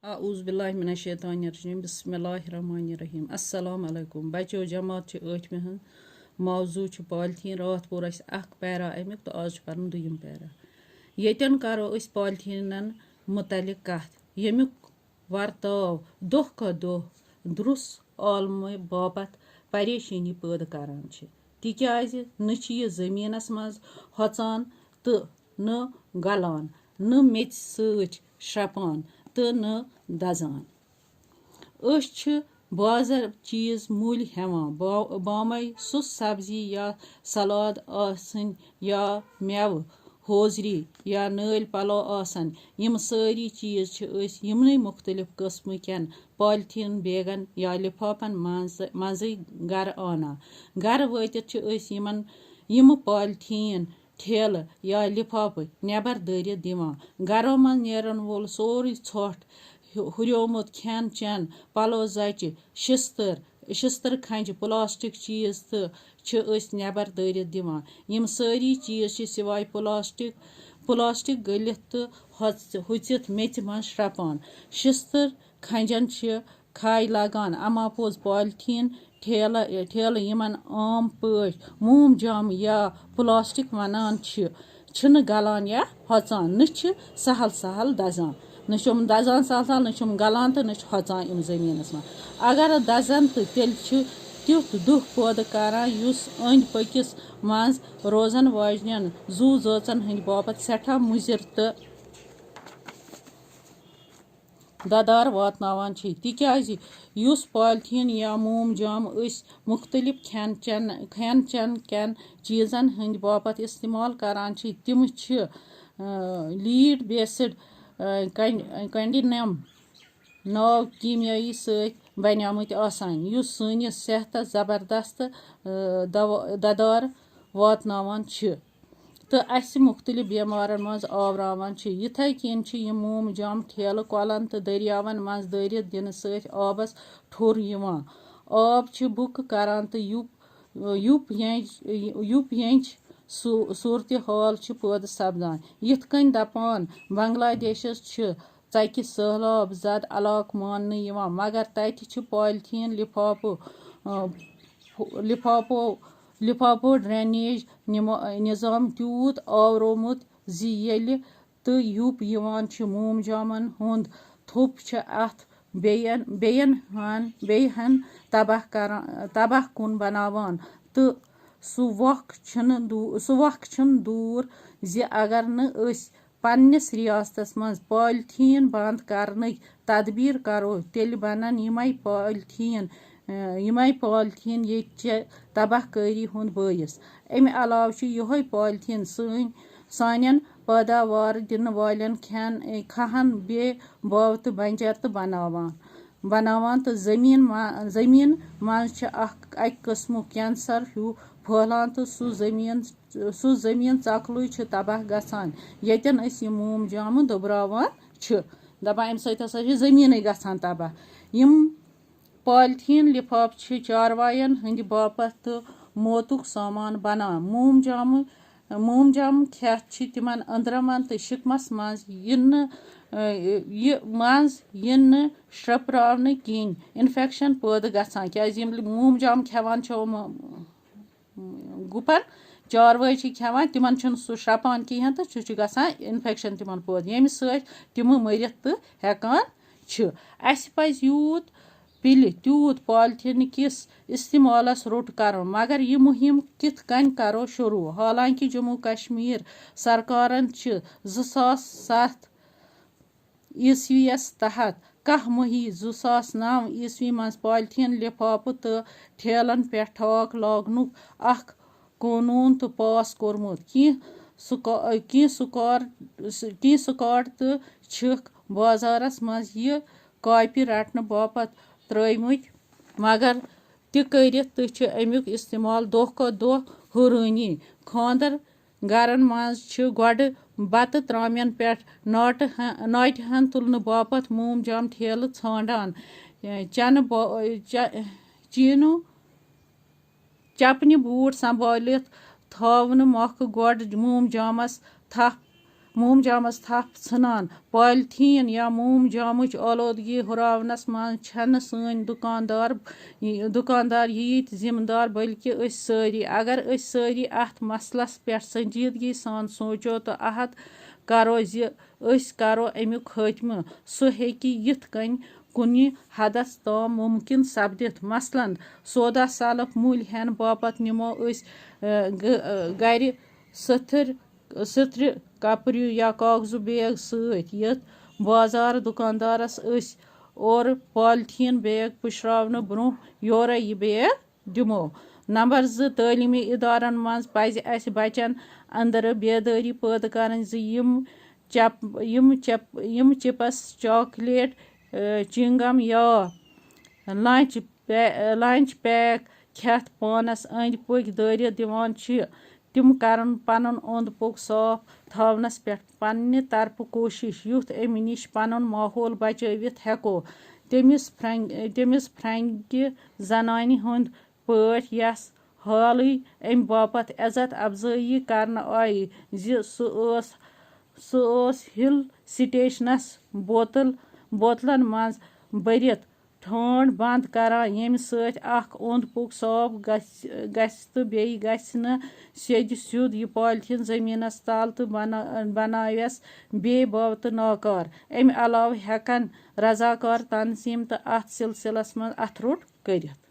आऊज़ बिल्लाहि मिनश शैतानिर रजीम बिस्मिल्लाहिर रहमानिर रहीम अस्सलाम अलैकुम बच्चो जमात छ 8वीं हंद मौजू छ पॉलीथीन रात पोर अस अख पैरा अमिक तो आज परन दुयम पैरा यतन करो अस पॉलीथीनन मुतलिक कथ यमिक वर्ताव दोह ख दोह दुरुस आलम बापत परेशानी पैदा करान छ तिकाज न छ ये जमीनस मज होचान तो न गलान न मेच सच श्रपान तो न दजान बाजार चीज मूल हेवान बामे सु सब्जी या सलाद आसन या मेव होजरी या नल पलो आसन यम सारी चीज यमन मुख्तलिफ कस्म कन पॉलीथीन बैगन या लिफाफन मज गर आना गर वतित यम पॉलीथीन ठेल या लिफाफ नबर दरित दिवान गरों मज नेरन वोल सोरी ोट हुरियोमुत खेन चेन पलो जच शिस्तर खंज प्लास्टिक चीज तो नबर दरित दिवान यम सारी चीज सिवाय प्लास्टिक गलित तो हुचित मेच मन श्रपान शिस्तर खंजन खाय लगान अमा पोज पॉलीथीन ठेल यमन आम पट मोम जाम या प्लास्टिक वनान छन गलान या होचान न सहल सहल दजान न दजान सहल सहल न गलान तो न होचान इन जमीनस में अगर दजन तो तेल तुथ दुह पैदा करान युस अंद पकिस मज रोजन वाजन जू जचन हंद बापत सठा मुजिर तो ददार वातनावान तिकाज युस पॉलीथीन या मोम जाम मुख्तलिफ खेन चन कन चीजन हंद बापत इस्तेमाल करान तिम लीड बेस्ड कंडिनम नाव कीमियाई सत बनियामत आसान युस सनिस सेहतस जबरदस्त ददार वातनावान तो अस मुख्तलिफ बेमारन मज आवरावान यिथे कन यम मोम जाम ठेल कलन तो दरियावन मज दरित दिन सत आबस ठोर यिवान आब बुक करान तो युप यंच सूरत हाल पैदा सपदान यिथ कन दपान बांग्लादेशस चकि सहलाब जद इलाक मान मगर तत पॉलीथीन लिफाफो ड्रेनेज निज़ाम तूत आवरोमुत ज़ि तो युप यिवान मोम जामन हुंद थोप अथ बेयन तबाह कुन बनावान तो सु वक़ दूर ज़ि अगर न पन्निस रियासतस मज पॉलीथीन बंद करनक तदबीर करो तेल बनन यमै पॉलीथीन ये तबाहकारी हुंद बायस अमि अलाव यह पॉलीथीन सानन पैदावार दिन वालन खहन बे बाव तो बंजर तो बनावान तो जमीन मज अक किस्म कैंसर हूँ फहलान तो सु जमीन चकलु तबाह गसान यतन मोम जाम दुबरावान दपान अम सत जमीन गसान तबाह यम पॉलीथीन लिफाफ चारवायन हंद बापत तो मौतुक सामान बनान मोम जाम खेत तिमन अंदरमन तो शिकमस मज इन श्रपरावन कहें इन्फेक्शन पैदा गसान क्या मोम जाम खेवान गुपन चारवाई खेवान तिमन सह श्रपान कहें तो गसान इन्फेक्शन तिमन पैदा यम सम मरित तो हेकान अस पज यूत पिल तूत पॉलीथीन किस इस्तेमालस रोट कर मगर यह मुहिम कित कन करो शुरू हालांकि जम्मू कश्मीर सरकारन 2007 ईस्वीयस तहत 10 मई 2009 ईस्वी मज पॉलीथीन लिफाफ तो ठेलन पे ठाक लागनुक अख कानून तो पास कोरमुत की स्कॉट तो बाजारस मज यह कॉपी रटन बापत त्रमुत मगर तिकरित तो अमुक इस्तेमाल दोह ख दोह हुरानी खानदर गरन मज गोड बत त्रामन पे नाट हन तुलन बापत मोम जाम ठेल छांडान चपन बूट संभालित थावन मख गोड मोम जामस थप موم جامس تھپ ژھٕنان پالتھیٖن یا موم جامٕچ آلودگی ہُراونس منٛز چھنہٕ سٲنۍ دُکاندار ییتۍ ذمہٕ دار بلکہِ أسۍ سٲری اگر أسۍ سٲری اتھ مسلس پٮ۪ٹھ سنجیدگی سان سونٛچو تہٕ عہد کرو زِ أسۍ کرو امیُک خٲتمہٕ سُہ ہیٚکہِ یِتھ کٔنۍ کُنہِ حدس تام ممکن سپدِتھ مثلاً سودا سلف مٔلۍ ہٮ۪نہٕ باپتھ نِمو أسۍ گرِ سٕتھرِ کپرِ یا کاغذُ بیگ سۭتۍ یتھ بازار دُکاندارس أسۍ اورٕ پالتھیٖن بیگ پُشراونہٕ برٛونٛہہ یورے یہِ بیگ دِمو. نمبر 2 تعلیٖمی اِدارن منٛز پزِ اسہِ بچن اندرٕ بیدٲری پٲدٕ کرٕنۍ زِ یِم چپس چاکلیٹ چِنگم یا لنچ پیک کھٮ۪تھ پانس أنٛدۍ پٔکۍ دٲرِتھ دِوان چھِ تِم کرن پنُن اوٚنٛد پوٚک صاف تھاونس پٮ۪ٹھ پننہِ طرفہٕ کوٗشش یُتھ امہِ نِش پنُن ماحول بچٲوِتھ ہٮ۪کو. تٔمِس فرنگہِ زنانہِ ہٕنٛدۍ پٲٹھۍ یس حالٕے امہِ باپتھ عزت افضٲیی کرنہٕ آیہِ زِ سُہ ٲس ہِل سٹیشنس بوتلن منٛز بٔرِتھ ٹھونٛڈ بنٛد کران ییٚمہِ سۭتۍ اکھ اوٚنٛد پوٚک صاف گژھِ تہٕ بیٚیہِ گژھِ نہٕ سیٚدِ سیوٚد یہِ پالتھیٖن زٔمیٖنس تل تہٕ بناوٮ۪س بے باوتہٕ ناکار. امہِ علاوٕ ہٮ۪کن رضاکار تنظیٖم تہِ اتھ سلسلس منٛز اتھٕ روٚٹ کٔرِتھ.